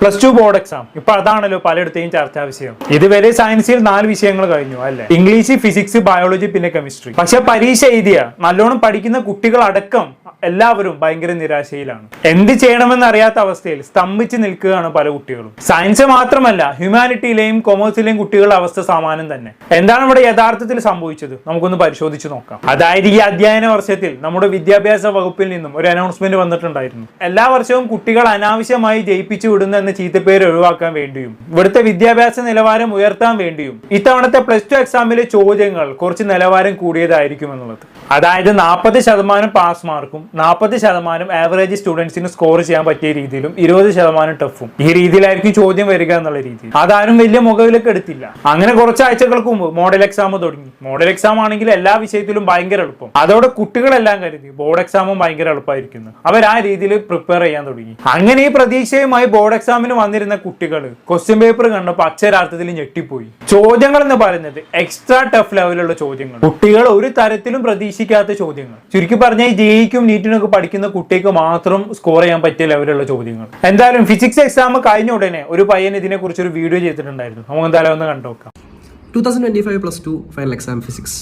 Plus two board exam ഇപ്പൊ അതാണല്ലോ പലയിടത്തെയും ചർച്ചാ വിഷയം. ഇതുവരെ സയൻസിൽ 4 വിഷയങ്ങൾ കഴിഞ്ഞു അല്ലെ? ഇംഗ്ലീഷ്, ഫിസിക്സ്, ബയോളജി, പിന്നെ കെമിസ്ട്രി. പക്ഷെ പരീക്ഷ എഴുതിയ നല്ലോണം പഠിക്കുന്ന കുട്ടികളടക്കം എല്ലാവരും ഭയങ്കര നിരാശയിലാണ്. എന്ത് ചെയ്യണമെന്ന് അറിയാത്ത അവസ്ഥയിൽ സ്തംഭിച്ച് നിൽക്കുകയാണ് പല കുട്ടികളും. സയൻസ് മാത്രമല്ല, ഹ്യൂമാനിറ്റിയിലെയും കൊമേഴ്സിലെയും കുട്ടികളുടെ അവസ്ഥ സമാനം തന്നെ. എന്താണ് ഇവിടെ യഥാർത്ഥത്തിൽ സംഭവിച്ചത് നമുക്കൊന്ന് പരിശോധിച്ച് നോക്കാം. അതായത് ഈ അധ്യയന വർഷത്തിൽ നമ്മുടെ വിദ്യാഭ്യാസ വകുപ്പിൽ നിന്നും ഒരു അനൗൺസ്മെന്റ് വന്നിട്ടുണ്ടായിരുന്നു. എല്ലാ വർഷവും കുട്ടികൾ അനാവശ്യമായി ജയിപ്പിച്ചു വിടുന്ന എന്ന ചീത്തപ്പേര് ഒഴിവാക്കാൻ വേണ്ടിയും ഇവിടുത്തെ വിദ്യാഭ്യാസ നിലവാരം ഉയർത്താൻ വേണ്ടിയും ഇത്തവണത്തെ പ്ലസ് ടു എക്സാമിലെ ചോദ്യങ്ങൾ കുറച്ച് നിലവാരം കൂടിയതായിരിക്കും എന്നുള്ളത്. അതായത് 40% പാസ് മാർക്കും 40% ആവറേജ് സ്റ്റുഡൻസിന് സ്കോർ ചെയ്യാൻ പറ്റിയ രീതിയിലും 20% ടഫും ഈ രീതിയിലായിരിക്കും ചോദ്യം വരിക എന്നുള്ള രീതിയിൽ. അതാരും വലിയ മുഖവിലേക്ക് എടുത്തില്ല. അങ്ങനെ കുറച്ച് ആഴ്ചകൾക്ക് മുമ്പ് മോഡൽ എക്സാം തുടങ്ങി. മോഡൽ എക്സാം ആണെങ്കിൽ എല്ലാ വിഷയത്തിലും ഭയങ്കര എളുപ്പം. അതോടെ കുട്ടികളെല്ലാം കരുതി ബോർഡ് എക്സാമും ഭയങ്കര എളുപ്പമായിരിക്കുന്നു. അവർ ആ രീതിയിൽ പ്രിപ്പയർ ചെയ്യാൻ തുടങ്ങി. അങ്ങനെ ഈ പ്രതീക്ഷയുമായി ബോർഡ് എക്സാമിന് വന്നിരുന്ന കുട്ടികൾ ക്വസ്റ്റ്യൻ പേപ്പർ കണ്ടപ്പോൾ അക്ഷരാർത്ഥത്തിൽ ഞെട്ടിപ്പോയി. ചോദ്യങ്ങൾ എന്ന് പറയുന്നത് എക്സ്ട്രാ ടഫ് ലെവലുള്ള ചോദ്യങ്ങൾ, കുട്ടികൾ ഒരു തരത്തിലും പ്രതീക്ഷിക്കാത്ത ചോദ്യങ്ങൾ. ചുരുക്കി പറഞ്ഞാൽ ഈ ജെഇക്കും നീറ്റിനൊക്കെ പഠിക്കുന്ന കുട്ടിക്ക് മാത്രം സ്കോർ ചെയ്യാൻ പറ്റിയ ലെവലുള്ള ചോദ്യങ്ങൾ. എന്തായാലും ഫിസിക്സ് എക്സാം കഴിഞ്ഞ ഉടനെ ഒരു പയ്യൻ ഇതിനെ കുറിച്ച് ഒരു വീഡിയോ ചെയ്തിട്ടുണ്ടായിരുന്നു. നമുക്ക് എന്തായാലും ഒന്ന് കണ്ടുനോക്കാം. 2025 +2 ഫൈനൽ എക്സാം ഫിസിക്സ്.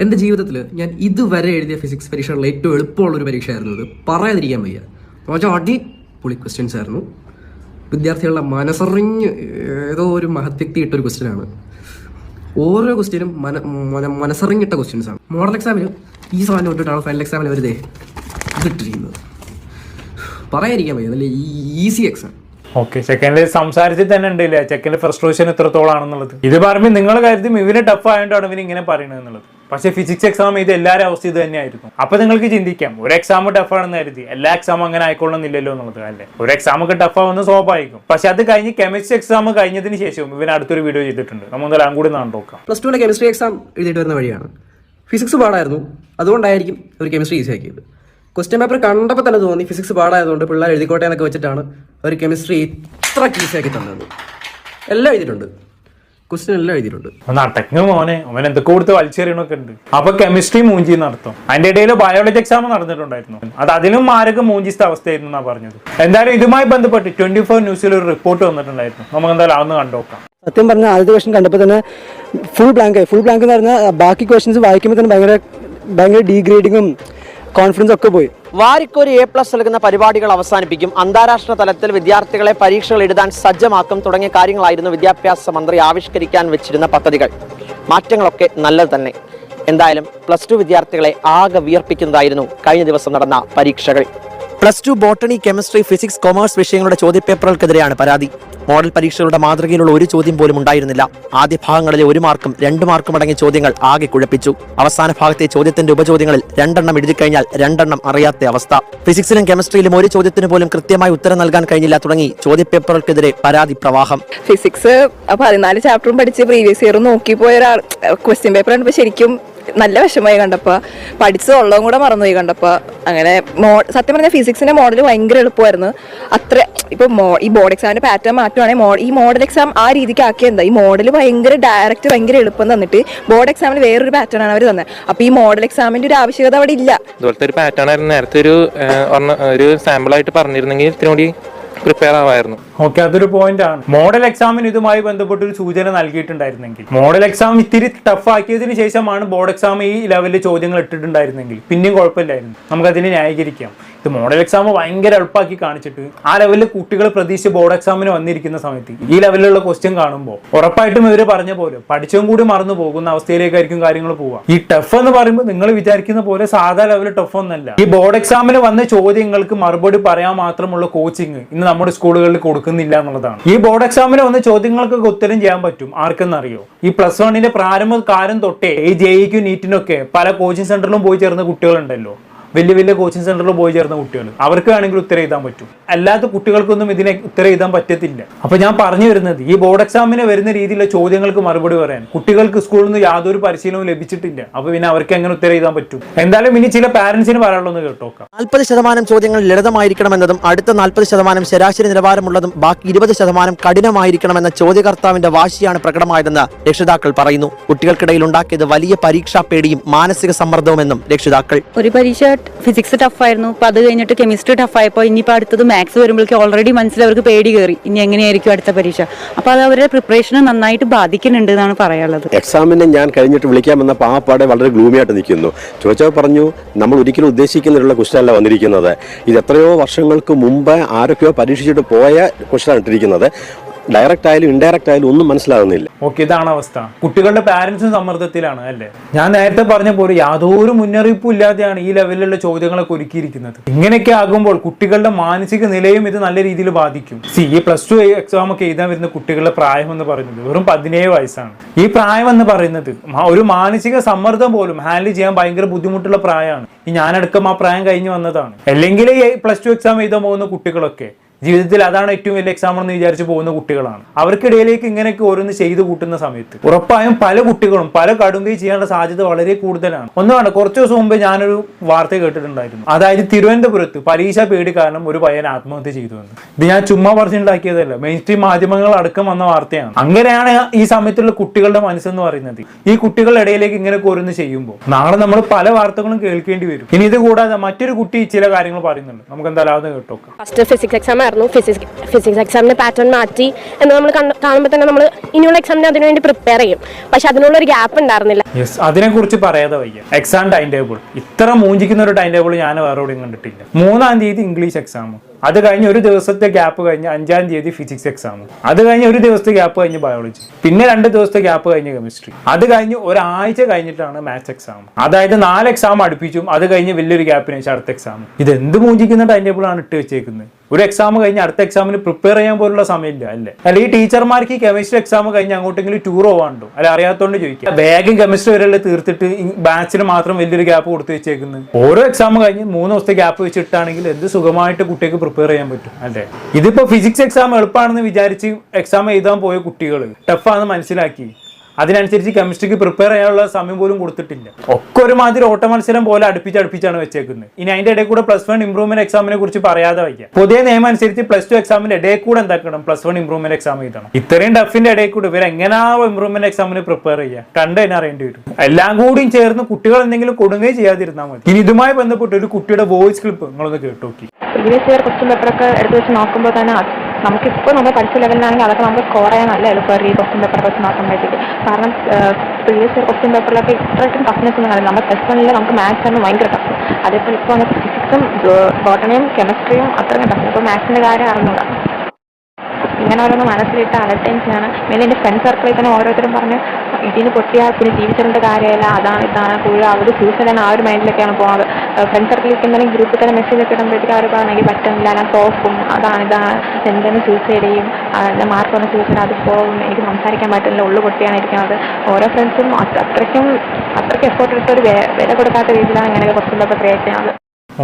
എൻ്റെ ജീവിതത്തിൽ ഞാൻ ഇതുവരെ എഴുതിയ ഫിസിക്സ് പരീക്ഷകളിൽ ഏറ്റവും എളുപ്പമുള്ളൊരു പരീക്ഷയായിരുന്നു ഇത്. പറയാതിരിക്കാൻ വയ്യ. പക്ഷേ അടിപൊളി ക്വസ്റ്റ്യൻസ് ആയിരുന്നു. വിദ്യാർത്ഥികളുടെ മനസ്സറിഞ്ഞ് ഏതോ ഒരു മഹത്വ്യക്തി ഇട്ടൊരു ക്വസ്റ്റ്യനാണ്. ഓരോ ക്വസ്റ്റ്യനും മനസ്സറിഞ്ഞിട്ട ക്വസ്റ്റ്യൻസാണ്. മോഡൽ എക്സാമിന് ഈ സാധനം ഇട്ടിട്ടാണ് ഫൈനൽ എക്സാമിന് അവർ ഇതിട്ടിരിക്കുന്നത്. പറയാതിരിക്കാൻ വയ്യ. നല്ല ഈസി എക്സാം. ഓക്കെ, ചെക്കൻ്റെ സംസാരത്തിൽ തന്നെ ഉണ്ടല്ലേ ചെക്കൻ്റെ ഫ്രസ്ട്രേഷൻ എത്രത്തോളം ആണെന്നുള്ളത്. ഇത് പറയുമ്പോൾ നിങ്ങൾ കരുതും ഇവന് ടഫ് ആയതുകൊണ്ടാണ് ഇവന് ഇങ്ങനെ പറയുന്നത് എന്നുള്ളത്. പക്ഷേ ഫിസിക്സ് എക്സാം ഇത് എല്ലാവരും അവസ്ഥ ഇത് തന്നെയായിരുന്നു. അപ്പൊ നിങ്ങൾക്ക് ചിന്തിക്കാം, ഒരു എക്സാം ടഫ് ആണെന്ന് കരുതി എല്ലാ എക്സാമും അങ്ങനെ ആയിക്കൊള്ളുന്നില്ലല്ലോ എന്നുള്ളത് അല്ലേ. ഒരു എക്സാം ഒക്കെ ടഫ് ആവുന്ന സ്വാഭാവികം. പക്ഷെ അത് കഴിഞ്ഞ് കെമിസ്ട്രി എക്സാം കഴിഞ്ഞതിന് ശേഷവും ഇവൻ അടുത്തൊരു വീഡിയോ ചെയ്തിട്ടുണ്ട്. നമ്മളെല്ലാം കൂടി നോക്കാം. +2 കെമിസ്ട്രി എക്സാം എഴുതിയിട്ട് വരുന്ന വഴിയാണ്. ഫിസിക്സ് പാടായിരുന്നു, അതുകൊണ്ടായിരിക്കും ഒരു കെമിസ്ട്രി ഈസി ആക്കിയത്. ക്വസ്റ്റ്യൻ പേപ്പർ കണ്ടപ്പോൾ തന്നെ തോന്നി ഫിസിക്സ് പാടായതുകൊണ്ട് പിള്ളേർ എഴുതിക്കോട്ടെ എന്നൊക്കെ വെച്ചിട്ടാണ് ഒരു കെമിസ്ട്രി ഇത്ര ഈസിയാക്കി തന്നത്. എല്ലാം എഴുതിയിട്ടുണ്ട്, ക്വസ്റ്റ്യൻ എല്ലാം എഴുതിയിട്ടുണ്ട്. നടക്കുന്നു മോനെ, അവൻ എന്തൊക്കെ കൊടുത്ത് വലിച്ചെറിയണൊക്കെ ഉണ്ട്. അപ്പൊ കെമിസ്ട്രി മൂഞ്ചി നടത്തും. അതിന്റെ ഇടയിൽ ബയോളജി എക്സാം നടന്നിട്ടുണ്ടായിരുന്നു. അത് അതിലും മാരക മൂഞ്ചിച്ച അവസ്ഥയായിരുന്നു എന്നാണ് പറഞ്ഞത്. എന്തായാലും ഇതുമായി ബന്ധപ്പെട്ട് 24 ന്യൂസിൽ ഒരു റിപ്പോർട്ട് വന്നിട്ടുണ്ടായിരുന്നു. നമുക്ക് എന്തായാലും അതൊന്ന് കണ്ടുനോക്കാം. സത്യം പറഞ്ഞാൽ ആദ്യത്തെ ക്വസ്റ്റൻ കണ്ടപ്പോൾ തന്നെ ഫുൾ ബ്ലാങ്ക് എന്ന് പറഞ്ഞാൽ ബാക്കി ക്വസ്റ്റൻസ് വായിക്കുമ്പോൾ തന്നെ ഭയങ്കര ഡീഗ്രേഡിങ്ങും കോൺഫിഡൻസ് ഒക്കെ പോയി. വാരിക്കൊരു A+ നൽകുന്ന പരിപാടികൾ അവസാനിപ്പിക്കും, അന്താരാഷ്ട്ര തലത്തിൽ വിദ്യാർത്ഥികളെ പരീക്ഷകൾ എഴുതാൻ സജ്ജമാക്കും തുടങ്ങിയ കാര്യങ്ങളായിരുന്നു വിദ്യാഭ്യാസ മന്ത്രി ആവിഷ്കരിക്കാൻ വെച്ചിരുന്ന പദ്ധതികൾ. മാറ്റങ്ങളൊക്കെ നല്ലത് തന്നെ. എന്തായാലും +2 വിദ്യാർത്ഥികളെ ആകെ വിയർപ്പിക്കുന്നതായിരുന്നു കഴിഞ്ഞ ദിവസം നടന്ന പരീക്ഷകൾ. +2 ബോട്ടണി, കെമിസ്ട്രി, ഫിസിക്സ്, കൊമേഴ്സ് വിഷയങ്ങളുടെ ചോദ്യപേപ്പറുകൾക്കെതിരെയാണ് പരാതി. മോഡൽ പരീക്ഷകളുടെ മാതൃകയിലുള്ള ഒരു ചോദ്യം പോലും ഉണ്ടായിരുന്നില്ല. ആദ്യ ഭാഗങ്ങളിലെ 1 മാർക്കും 2 മാർക്കും അടങ്ങിയ ചോദ്യങ്ങൾ ആകെ കുഴപ്പിച്ചു. അവസാന ഭാഗത്തെ ചോദ്യത്തിന്റെ ഉപചോദ്യങ്ങളിൽ 2 എണ്ണം എഴുതി കഴിഞ്ഞാൽ 2 എണ്ണം അറിയാത്ത അവസ്ഥ. ഫിസിക്സിലും കെമിസ്ട്രിയിലും ഒരു ചോദ്യത്തിന് പോലും കൃത്യമായി ഉത്തരം നൽകാൻ കഴിഞ്ഞില്ല തുടങ്ങി ചോദ്യപേപ്പറുകൾക്കെതിരെ പരാതി പ്രവാഹം. ഫിസിക്സ് 14 ചാപ്റ്ററും പഠിച്ച് പ്രീവിയസ് ഇയർ നോക്കിപ്പോയ ഒരാൾ ക്വസ്റ്റ്യൻ പേപ്പർ കണ്ടപ്പോൾ ശരിക്കും നല്ല വിഷമമായി കണ്ടപ്പോൾ, പഠിച്ചതുള്ളതും കൂടെ മറന്നുപോയി കണ്ടപ്പോൾ. അങ്ങനെ സത്യം പറഞ്ഞാൽ ഫിസിക്സിന്റെ മോഡൽ ഭയങ്കര എളുപ്പമായിരുന്നു. അത്ര ഇപ്പോൾ ഈ ബോർഡ് എക്സാമിന്റെ പാറ്റേൺ മാറ്റുവാണെങ്കിൽ ഈ മോഡൽ എക്സാം ആ രീതിക്ക് ആക്കിയെന്താ, ഈ മോഡൽ ഭയങ്കര ഡയറക്റ്റ് ഭയങ്കര എളുപ്പം തന്നിട്ട് ബോർഡ് എക്സാമിന് വേറൊരു പാറ്റേൺ ആണ് അവർ തന്നെ. അപ്പൊ ഈ മോഡൽ എക്സാമിന്റെ ഒരു ആവശ്യകത അവിടെ ഇല്ല. ഇതുപോലത്തെ ഒരു പാറ്റേൺ ആയിരുന്നു നേരത്തെ ഒരു സാമ്പിൾ ആയിട്ട് പറഞ്ഞിരുന്നെങ്കിൽ ഇത്തിരി പ്രിപ്പയർ ആവായിരുന്നു. ഓക്കെ, അതൊരു പോയിന്റ് ആണ്. മോഡൽ എക്സാമിന് ഇതുമായി ബന്ധപ്പെട്ട് ഒരു സൂചന നൽകിയിട്ടുണ്ടായിരുന്നെങ്കിൽ, മോഡൽ എക്സാം ഇത്തിരി ടഫ് ആക്കിയതിനു ശേഷമാണ് ബോർഡ് എക്സാം ഈ ലെവലിൽ ചോദ്യങ്ങൾ ഇട്ടിട്ടുണ്ടായിരുന്നെങ്കിൽ പിന്നെയും കുഴപ്പമില്ലായിരുന്നു, നമുക്കതിനെ ന്യായീകരിക്കാം. ഇത് മോഡൽ എക്സാം ഭയങ്കര എളുപ്പമാക്കി കാണിച്ചിട്ട് ആ ലെവലിൽ കുട്ടികൾ പ്രതീക്ഷിച്ച് ബോർഡ് എക്സാമിന് വന്നിരിക്കുന്ന സമയത്ത് ഈ ലെവലിലുള്ള ക്വസ്റ്റ്യൻ കാണുമ്പോൾ ഉറപ്പായിട്ടും ഇവര് പറഞ്ഞ പോലെ പഠിച്ചതും കൂടി മറന്നു പോകുന്ന അവസ്ഥയിലേക്കായിരിക്കും കാര്യങ്ങൾ പോവുക. ഈ ടഫ് എന്ന് പറയുമ്പോൾ നിങ്ങൾ വിചാരിക്കുന്ന പോലെ സാധാ ലെവലിൽ ടഫ് ഒന്നല്ല. ഈ ബോർഡ് എക്സാമിന് വന്ന ചോദ്യങ്ങൾക്ക് മറുപടി പറയാൻ മാത്രമുള്ള കോച്ചിങ് ഇന്ന് നമ്മുടെ സ്കൂളുകളിൽ കൊടുക്കുന്നില്ല എന്നുള്ളതാണ്. ഈ ബോർഡ് എക്സാമിന് വന്ന ചോദ്യങ്ങൾക്കൊക്കെ ഉത്തരം ചെയ്യാൻ പറ്റും. ആർക്കെന്നറിയോ? ഈ +1 പ്രാരംഭ കാലം തൊട്ടേ ഈ ജെഇക്കും നീറ്റിനൊക്കെ പല കോച്ചിങ് സെന്ററിലും പോയി ചേർന്ന കുട്ടികളുണ്ടല്ലോ. വലിയ കോച്ചിങ് സെന്ററിൽ പോയി ചേർന്ന കുട്ടികൾ, അവർക്ക് വേണമെങ്കിൽ ഉത്തരം എഴുതാൻ പറ്റും. അല്ലാത്ത കുട്ടികൾക്കൊന്നും ഇതിനെ ഉത്തരം എഴുതാൻ പറ്റത്തില്ല. അപ്പൊ ഞാൻ പറഞ്ഞു വരുന്നത്, ഈ ബോർഡ് എക്സാമിന് വരുന്ന രീതിയിലുള്ള ചോദ്യങ്ങൾക്ക് മറുപടി പറയാൻ കുട്ടികൾക്ക് സ്കൂളിൽ നിന്ന് യാതൊരു പരിശീലനവും ലഭിച്ചിട്ടില്ല. അപ്പൊ പിന്നെ അവർക്ക് എങ്ങനെ ഉത്തരം എഴുതാൻ പറ്റും? എന്തായാലും ഇനി ചില പാരന്റ്സിന് പറയാനുള്ളത് കേട്ടോക്കാം. 40% ചോദ്യങ്ങൾ ലളിതമായിരിക്കണമെന്നതും അടുത്ത 40% ശരാശരി നിലവാരമുള്ളതും ബാക്കി 20% കഠിനമായിരിക്കണമെന്ന ചോദ്യകർത്താവിന്റെ വാശിയാണ് പ്രകടമായതെന്ന് രക്ഷിതാക്കൾ പറയുന്നു. കുട്ടികൾക്കിടയിൽ ഉണ്ടാക്കിയത് വലിയ പരീക്ഷാ പേടിയും മാനസിക സമ്മർദ്ദവുമെന്നും രക്ഷിതാക്കൾ. ഒരു പരീക്ഷ ഫിസിക്സ് ടഫായിരുന്നു. അപ്പോൾ അത് കഴിഞ്ഞിട്ട് കെമിസ്ട്രി ടഫായപ്പോൾ ഇനിയിപ്പോൾ അടുത്തത് മാത്സ് വരുമ്പോഴേക്കും ഓൾറെഡി മനസ്സിൽ അവർക്ക് പേടി കയറി ഇനി എങ്ങനെയായിരിക്കും അടുത്ത പരീക്ഷ. അപ്പോൾ അത് അവരുടെ പ്രിപ്പറേഷനെ നന്നായിട്ട് ബാധിക്കുന്നുണ്ട് എന്നാണ് പറയാനുള്ളത്. എക്സാമിനെ ഞാൻ കഴിഞ്ഞിട്ട് വിളിക്കാമെന്ന പാപ്പാടെ വളരെ ഗ്ലൂമി ആയിട്ട് നിൽക്കുന്നു. ചോദിച്ചാൽ പറഞ്ഞു നമ്മൾ ഒരിക്കലും ഉദ്ദേശിക്കുന്നതിലുള്ള ക്വസ്റ്റ്യൻ അല്ല വന്നിരിക്കുന്നത്. ഇത് എത്രയോ വർഷങ്ങൾക്ക് മുമ്പ് ആരൊക്കെയോ പരീക്ഷിച്ചിട്ട് പോയ ക്വസ്റ്റ്യൻ ഇട്ടിരിക്കുന്നത്. ഡയറക്റ്റ് ആയാലും ഇൻഡയറക്റ്റ് ആയാലും ഒന്നും മനസ്സിലാകുന്നില്ല. ഓക്കെ, ഇതാണ് അവസ്ഥ. കുട്ടികളുടെ പാരന്റ്സും സമ്മർദ്ദത്തിലാണ് അല്ലേ? ഞാൻ നേരത്തെ പറഞ്ഞ പോലെ യാതൊരു മുന്നറിയിപ്പും ഇല്ലാതെയാണ് ഈ ലെവലിലുള്ള ചോദ്യങ്ങളൊക്കെ ഒരുക്കിയിരിക്കുന്നത്. ഇങ്ങനെയൊക്കെ ആകുമ്പോൾ കുട്ടികളുടെ മാനസിക നിലയും ഇത് നല്ല രീതിയിൽ ബാധിക്കും. ഈ പ്ലസ് 2 എക്സാം ഒക്കെ എഴുതാൻ വരുന്ന കുട്ടികളുടെ പ്രായം എന്ന് പറയുന്നത് വെറും 17 വയസ്സാണ്. ഈ പ്രായം എന്ന് പറയുന്നത് ഒരു മാനസിക സമ്മർദ്ദം പോലും ഹാൻഡിൽ ചെയ്യാൻ ഭയങ്കര ബുദ്ധിമുട്ടുള്ള പ്രായമാണ്. ഞാനടക്കം ആ പ്രായം കഴിഞ്ഞ് വന്നതാണ്. അല്ലെങ്കിൽ ഈ പ്ലസ് 2 എക്സാം എഴുതാൻ പോകുന്ന കുട്ടികളൊക്കെ ജീവിതത്തിൽ അതാണ് ഏറ്റവും വലിയ എക്സാം എന്ന് വിചാരിച്ച് പോകുന്ന കുട്ടികളാണ്. അവർക്കിടയിലേക്ക് ഇങ്ങനെയൊക്കെ ഓരോന്ന് ചെയ്തു കൂട്ടുന്ന സമയത്ത് ഉറപ്പായും പല കുട്ടികളും പല കടുങ്കൈ ചെയ്യാനുള്ള സാധ്യത വളരെ കൂടുതലാണ്. ഒന്നാണ്, കുറച്ച് ദിവസം മുമ്പ് ഞാനൊരു വാർത്ത കേട്ടിട്ടുണ്ടായിരുന്നു. അതായത് തിരുവനന്തപുരത്ത് പരീക്ഷ പേടി കാരണം ഒരു പയ്യൻ ആത്മഹത്യ ചെയ്തു എന്ന്. ഇത് ഞാൻ ചുമ്മാ പറഞ്ഞുണ്ടാക്കിയതല്ല, മെയിൻ സ്ട്രീം മാധ്യമങ്ങൾ അടക്കം വന്ന വാർത്തയാണ്. അങ്ങനെയാണ് ഈ സമയത്തുള്ള കുട്ടികളുടെ മനസ്സെന്ന് പറയുന്നത്. ഈ കുട്ടികളുടെ ഇടയിലേക്ക് ഇങ്ങനെയൊക്കെ ഓരോന്ന് ചെയ്യുമ്പോൾ നാളെ നമ്മൾ പല വാർത്തകളും കേൾക്കേണ്ടി വരും. ഇനി ഇത് കൂടാതെ മറ്റൊരു കുട്ടി ചില കാര്യങ്ങൾ പറയുന്നുണ്ട്. നമുക്ക് എന്തായാലും കേട്ടോക്കാം. ഫസ്റ്റ് ഫിസിക്സ് എക്സാം ആയിരുന്നു. ഫിസിക്സ് എക്സാമിന് പാറ്റേൺ മാറ്റി എന്ന് നമ്മൾ കാണുമ്പോൾ തന്നെ നമ്മൾ ഇനിയുള്ള എക്സാമിന് അതിനുവേണ്ടി പ്രിപ്പയർ ചെയ്യും. പക്ഷെ അതിനുള്ള ഒരു ഗ്യാപ്പ് ഉണ്ടായിരുന്നില്ല. യെസ്, അതിനെക്കുറിച്ച് പറയാതെ വയ്യ. എക്സാം ടൈം ടേബിൾ ഇത്ര മൂഞ്ചിക്കുന്ന ഒരു ടൈം ടേബിൾ ഞാൻ വേറെ എവിടെയും കണ്ടിട്ടില്ല. 3-ാം തീയതി ഇംഗ്ലീഷ് എക്സാം, അത് കഴിഞ്ഞ് ഒരു ദിവസത്തെ ഗ്യാപ്പ് കഴിഞ്ഞ് 5-ാം തീയതി ഫിസിക്സ് എക്സാം, അത് കഴിഞ്ഞ് ഒരു ദിവസത്തെ ഗ്യാപ്പ് കഴിഞ്ഞ് ബയോളജി, പിന്നെ 2 ദിവസത്തെ ഗ്യാപ്പ് കഴിഞ്ഞ് കെമിസ്ട്രി, അത് കഴിഞ്ഞ് ഒരാഴ്ച കഴിഞ്ഞിട്ടാണ് മാത്സ് എക്സാം. അതായത് 4 എക്സാം അടുപ്പിച്ചും അത് കഴിഞ്ഞ് വലിയൊരു ഗ്യാപ്പിന് ശേഷം അടുത്ത എക്സാം. ഇത് എന്ത് മൂഞ്ചിക്കുന്ന ടൈം ടേബിൾ ആണ് ഇട്ട് വെച്ചേക്കുന്നത്? ഒരു എക്സാം കഴിഞ്ഞ് അടുത്ത എക്സാമിന് പ്രിപ്പയർ ചെയ്യാൻ പോലുള്ള സമയമില്ല അല്ലേ? അല്ലെ ഈ ടീച്ചർമാർക്ക് ഈ കെമിസ്ട്രി എക്സാം കഴിഞ്ഞ് അങ്ങോട്ടെങ്കിലും ടൂർ പോകാണ്ടോ? അല്ലെ അറിയാത്തോണ്ട് ചോദിക്കാം. വേഗം കെമിസ്ട്രി വരെയുള്ള തീർത്തിട്ട് ബാച്ചിന് മാത്രം വലിയൊരു ഗ്യാപ്പ് കൊടുത്തു വെച്ചേക്കുന്നത്. ഓരോ എക്സാം കഴിഞ്ഞ് 3 ദിവസത്തെ ഗ്യാപ്പ് വെച്ചിട്ടാണെങ്കിൽ എന്ത് സുഖമായിട്ട് കുട്ടിക്ക് പ്രിപ്പയർ ചെയ്യാൻ പറ്റും അല്ലേ? ഇതിപ്പോ ഫിസിക്സ് എക്സാം എളുപ്പമാണെന്ന് വിചാരിച്ച് എക്സാം എഴുതാൻ പോയ കുട്ടികൾ ടഫാണെന്ന് മനസ്സിലാക്കി അതിനനുസരിച്ച് കെമിസ്ട്രിക്ക് പ്രിപ്പയർ ചെയ്യാനുള്ള സമയം പോലും കൊടുത്തിട്ടില്ല. ഒക്കെ ഒരുമാതിരി ഓട്ട മത്സരം പോലെ അടുപ്പിച്ചാണ് വെച്ചേക്കുന്നത്. ഇനി അതിന്റെ ഇടയിൽ കൂടെ +1 ഇംപ്രൂവ്മെന്റ് എക്സാമിനെ കുറിച്ച് പറയാതെ വയ്ക്കാം. പുതിയ നിയമം അനുസരിച്ച് +2 എക്സാമിന്റെ ഇടയിൽ കൂടെ എന്താക്കണം? +1 ഇംപ്രൂവ്മെന്റ് എക്സാം എഴുതണം. ഇത്രയും ടഫിന്റെ ഇടയിൽ കൂടെ ഇവർ എങ്ങനെയാ ഇംപ്രൂവ്മെന്റ് എക്സാമിന് പ്രിപ്പയർ ചെയ്യുക? കണ്ടു തന്നെ അറിയേണ്ടി വരും. എല്ലാം കൂടിയും ചേർന്ന് കുട്ടികൾ എന്തെങ്കിലും കൊടുങ്ങേ ചെയ്യാതിരുന്നാൽ മതി. ഇനി ഇതുമായി ബന്ധപ്പെട്ട് ഒരു കുട്ടിയുടെ വോയിസ് ക്ലിപ്പ് നിങ്ങളൊന്ന് കേട്ടോക്കി. പ്രീവിയസ് ഇയർ ക്വസ്റ്റ്യൻ പേപ്പറൊക്കെ എടുത്ത് വെച്ച് നോക്കുമ്പോൾ തന്നെ നമുക്കിപ്പോൾ നമ്മൾ പഠിച്ച ലെവലിലാണെങ്കിൽ അതൊക്കെ നമുക്ക് സ്കോർ ചെയ്യാൻ നല്ല എളുപ്പമായിരിക്കും ഈ ക്വസ്റ്റ്യൻ പേപ്പർ വെച്ച് നോക്കുമ്പോഴത്തേക്ക്. കാരണം പ്രീവിയസ് ഇയർ ക്വസ്റ്റ്യൻ പേപ്പറിലൊക്കെ ഇത്രയ്ക്കും ടഫ്നെസ് ഒന്നും കാണില്ല. നമ്മൾ +1 നമുക്ക് മാത്സ് ആണ് ഭയങ്കര ടഫ്. അതേപോലെ ഇപ്പോൾ നമുക്ക് ഫിസിക്സും ബോട്ടണിയും കെമിസ്ട്രിയും അത്രയും ടഫ്. ഇപ്പോൾ മാത്സിൻ്റെ കാര്യം അറിഞ്ഞൂടാ. ഇങ്ങനെ ഓരോന്ന് മനസ്സിലിട്ട് അലർട്ടയും ചെയ്യാണ്. മെയിൻ എൻ്റെ ഫ്രണ്ട് സർക്കിളിൽ തന്നെ ഓരോരുത്തരും പറഞ്ഞ് ഇതിന് പൊട്ടിയാൽ പിന്നെ ജീവിച്ചിട്ടുണ്ട് കാര്യമില്ല, അതാണ് ഇതാണ് കൂടുതൽ അവർ സൂസൈഡ് ആ ഒരു മൈൻഡിലൊക്കെയാണ് പോകുന്നത്. ഫ്രണ്ട് സർക്കിളിലേക്ക് എന്തെങ്കിലും ഗ്രൂപ്പിൽ തന്നെ മെസ്സേജ് ഒക്കെ ഇടുമ്പോഴത്തേക്ക് അവർ പറഞ്ഞാൽ എനിക്ക് പറ്റുന്നില്ല, ഞാൻ തോക്കും, ഇതാണ് എന്തെങ്കിലും സൂസൈഡ് ചെയ്യും, എൻ്റെ മാർക്ക് വന്ന് സൂസൈഡ് അത് പോകും, എനിക്ക് സംസാരിക്കാൻ പറ്റുന്നില്ല, ഉള്ളു പൊട്ടിയാണ് ഇരിക്കുന്നത്. ഓരോ ഫ്രണ്ട്സും അത്രയ്ക്ക് എഫേർട്ട് എടുത്ത് ഒരു വില കൊടുക്കാത്ത രീതിയിലാണ് ഇങ്ങനെയൊക്കെ ക്വസ്റ്റ്യൻ പേപ്പർ ക്രിയേറ്റ് ചെയ്യുന്നത്.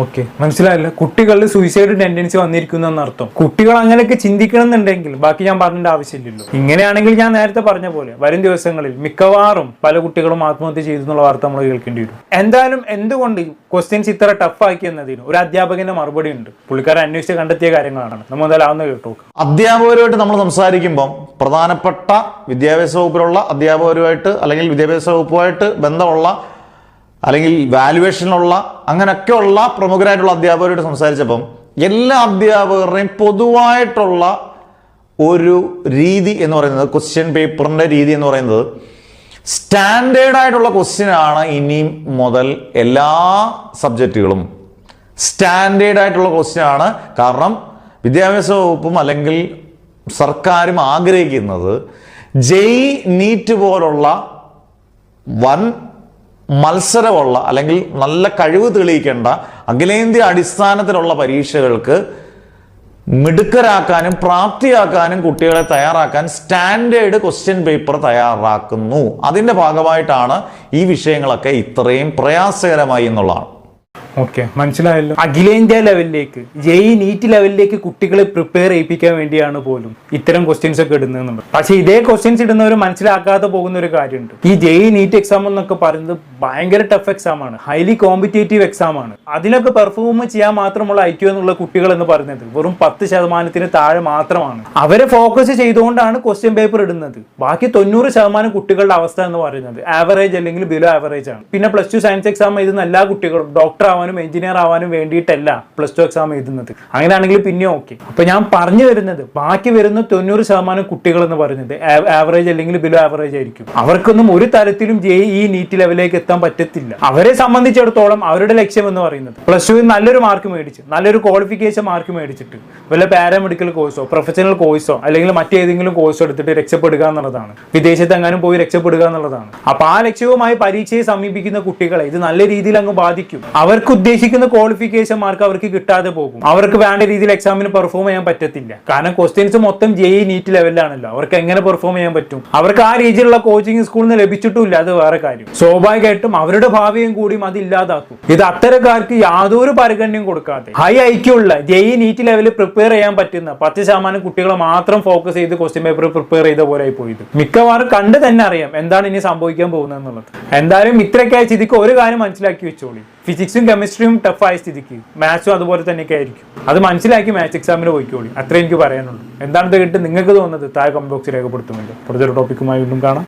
ഓക്കെ, മനസ്സിലായില്ല. കുട്ടികളിൽ സൂയിസൈഡ് ടെൻഡൻസി വന്നിരിക്കുന്നു എന്നർത്ഥം. കുട്ടികൾ അങ്ങനെയൊക്കെ ചിന്തിക്കണം എന്നുണ്ടെങ്കിൽ ബാക്കി ഞാൻ പറഞ്ഞിട്ട് ആവശ്യമില്ലല്ലോ. ഇങ്ങനെയാണെങ്കിൽ ഞാൻ നേരത്തെ പറഞ്ഞ പോലെ വരും ദിവസങ്ങളിൽ മിക്കവാറും പല കുട്ടികളും ആത്മഹത്യ ചെയ്തു എന്നുള്ള വാർത്ത നമ്മൾ കേൾക്കേണ്ടി വരും. എന്തായാലും എന്തുകൊണ്ട് ക്വസ്റ്റ്യൻസ് ഇത്ര ടഫ് ആക്കി എന്നതിന് ഒരു അധ്യാപകന്റെ മറുപടി ഉണ്ട്. പുള്ളിക്കാരൻ അന്വേഷിച്ച് കണ്ടെത്തിയ കാര്യങ്ങളാണ്. നമ്മൾ എന്തായാലും കേട്ടു. അധ്യാപകരുമായിട്ട് നമ്മൾ സംസാരിക്കുമ്പം പ്രധാനപ്പെട്ട വിദ്യാഭ്യാസ വകുപ്പിലുള്ള അധ്യാപകരുമായിട്ട് അല്ലെങ്കിൽ വിദ്യാഭ്യാസ വകുപ്പുമായിട്ട് ബന്ധമുള്ള അല്ലെങ്കിൽ വാല്യുവേഷനുള്ള അങ്ങനെയൊക്കെയുള്ള പ്രമുഖരായിട്ടുള്ള അധ്യാപകരോട് സംസാരിച്ചപ്പം എല്ലാ അധ്യാപകരുടെയും പൊതുവായിട്ടുള്ള ഒരു രീതി എന്ന് പറയുന്നത്, ക്വസ്റ്റ്യൻ പേപ്പറിൻ്റെ രീതി എന്ന് പറയുന്നത് സ്റ്റാൻഡേർഡായിട്ടുള്ള ക്വസ്റ്റ്യനാണ്. ഇനി മുതൽ എല്ലാ സബ്ജക്റ്റുകളും സ്റ്റാൻഡേർഡായിട്ടുള്ള ക്വസ്റ്റ്യനാണ്. കാരണം വിദ്യാഭ്യാസ വകുപ്പും അല്ലെങ്കിൽ സർക്കാരും ആഗ്രഹിക്കുന്നത് ജെഇ നീറ്റ് പോലുള്ള വൻ മത്സരമുള്ള അല്ലെങ്കിൽ നല്ല കഴിവ് തെളിയിക്കേണ്ട അഖിലേന്ത്യാ അടിസ്ഥാനത്തിലുള്ള പരീക്ഷകൾക്ക് മിടുക്കരാക്കാനും പ്രാപ്തിയാക്കാനും കുട്ടികളെ തയ്യാറാക്കാൻ സ്റ്റാൻഡേർഡ് ക്വസ്റ്റ്യൻ പേപ്പർ തയ്യാറാക്കുന്നു. അതിൻ്റെ ഭാഗമായിട്ടാണ് ഈ വിഷയങ്ങളൊക്കെ ഇത്രയും പ്രയാസകരമായി എന്നുള്ളതാണ്. ഓക്കെ, മനസ്സിലായല്ലോ. അഖിലേന്ത്യാ ലെവലിലേക്ക് ജെഇ നീറ്റ് ലെവലിലേക്ക് കുട്ടികളെ പ്രിപ്പയർ ചെയ്യിപ്പിക്കാൻ വേണ്ടിയാണ് പോലും ഇത്തരം ക്വസ്റ്റ്യൻസ് ഒക്കെ ഇടുന്നത്. പക്ഷെ ഇതേ ക്വസ്റ്റ്യൻസ് ഇടുന്നവർ മനസ്സിലാക്കാതെ പോകുന്ന ഒരു കാര്യമുണ്ട്. ഈ ജെഇ നീറ്റ് എക്സാം എന്നൊക്കെ പറയുന്നത് ഭയങ്കര ടഫ് എക്സാം ആണ്, ഹൈലി കോമ്പറ്റേറ്റീവ് എക്സാം ആണ്. അതിനൊക്കെ പെർഫോം ചെയ്യാൻ മാത്രമുള്ള IQ എന്നുള്ള കുട്ടികൾ എന്ന് പറയുന്നത് വെറും 10% താഴെ മാത്രമാണ്. അവരെ ഫോക്കസ് ചെയ്തുകൊണ്ടാണ് ക്വസ്റ്റ്യൻ പേപ്പർ ഇടുന്നത്. ബാക്കി 90% കുട്ടികളുടെ അവസ്ഥ എന്ന് പറയുന്നത് ആവറേജ് അല്ലെങ്കിൽ ബിലോ ആവറേജ് ആണ്. പിന്നെ +2 സയൻസ് എക്സാം എഴുതുന്ന എല്ലാ കുട്ടികളും ഡോക്ടർ ആവാൻ ആവാനും എഞ്ചിനീയർ ആവാനും വേണ്ടിയിട്ടല്ല പ്ലസ് ടു എക്സാം എഴുതുന്നത്. അങ്ങനെയാണെങ്കിൽ പിന്നെ ഓക്കെ. അപ്പൊ ഞാൻ പറഞ്ഞു വരുന്നത് ബാക്കി വരുന്ന 90% കുട്ടികൾ എന്ന് പറയുന്നത് ആവറേജ് അല്ലെങ്കിൽ ബിലോ ആവറേജ് ആയിരിക്കും. അവർക്കൊന്നും ഒരു തരത്തിലും JEE നീറ്റ് ലെവലിലേക്ക് എത്താൻ പറ്റത്തില്ല. അവരെ സംബന്ധിച്ചിടത്തോളം അവരുടെ ലക്ഷ്യം എന്ന് പറയുന്നത് പ്ലസ് ടു നല്ലൊരു മാർക്ക് മേടിച്ച് നല്ലൊരു ക്വാളിഫിക്കേഷൻ മാർക്ക് മേടിച്ചിട്ട് വല്ല പാരാമെഡിക്കൽ കോഴ്സോ പ്രൊഫഷണൽ കോഴ്സോ അല്ലെങ്കിൽ മറ്റേതെങ്കിലും കോഴ്സോ എടുത്തിട്ട് രക്ഷപ്പെടുക എന്നുള്ളതാണ്. വിദേശത്ത് എങ്ങാനും പോയി രക്ഷപ്പെടുക എന്നുള്ളതാണ്. അപ്പൊ ആ ലക്ഷ്യവുമായി പരീക്ഷയെ സമീപിക്കുന്ന കുട്ടികളെ ഇത് നല്ല രീതിയിൽ അങ്ങ് ബാധിക്കും. അവർക്ക് ഉദ്ദേശിക്കുന്ന ക്വാളിഫിക്കേഷൻ മാർക്ക് അവർക്ക് കിട്ടാതെ പോകും. അവർക്ക് വേണ്ട രീതിയിൽ എക്സാമിന് പെർഫോം ചെയ്യാൻ പറ്റത്തില്ല. കാരണം ക്വസ്റ്റ്യൻസ് മൊത്തം JEE നീറ്റ് ലെവലിലാണല്ലോ. അവർക്ക് എങ്ങനെ പെർഫോം ചെയ്യാൻ പറ്റും? അവർക്ക് ആ രീതിയിലുള്ള കോച്ചിങ് സ്കൂളിൽ നിന്ന് ലഭിച്ചിട്ടില്ല. അത് വേറെ കാര്യം. സ്വാഭാവികമായിട്ടും അവരുടെ ഭാവിയും കൂടിയും അത് ഇല്ലാതാക്കും. ഇത് അത്തരക്കാർക്ക് യാതൊരു പരിഗണനയും കൊടുക്കാതെ ഹൈ ഐക്യുള്ള JEE നീറ്റ് ലെവലിൽ പ്രിപ്പയർ ചെയ്യാൻ പറ്റുന്ന 10% കുട്ടികളെ മാത്രം ഫോക്കസ് ചെയ്ത് ക്വസ്റ്റ്യൻ പേപ്പർ പ്രിപ്പയർ ചെയ്ത പോലെ ആയി പോയത്. മിക്കവാറും കണ്ട് തന്നെ അറിയാം എന്താണ് ഇനി സംഭവിക്കാൻ പോകുന്നത് എന്നുള്ളത്. എന്തായാലും ഇത്രയൊക്കെ സ്ഥിതിക്ക് ഒരു കാര്യം മനസ്സിലാക്കി വെച്ചോളി. ഫിസിക്സും കെമിസ്ട്രിയും ടഫായ സ്ഥിതിക്ക് മാത്സും അതുപോലെ തന്നെയൊക്കെ ആയിരിക്കും. അത് മനസ്സിലാക്കി മാത്സ് എക്സാമിന് പോയിക്കോളി. അത്രേ എനിക്ക് പറയാനുള്ളൂ. എന്താണെന്ന് കേട്ട് നിങ്ങൾക്ക് തോന്നുന്നത് താഴെ കമന്റ് ബോക്സിൽ രേഖപ്പെടുത്തുമല്ലോ. പുറത്തൊരു ടോപ്പിക്കുമായി വീണ്ടും കാണാം.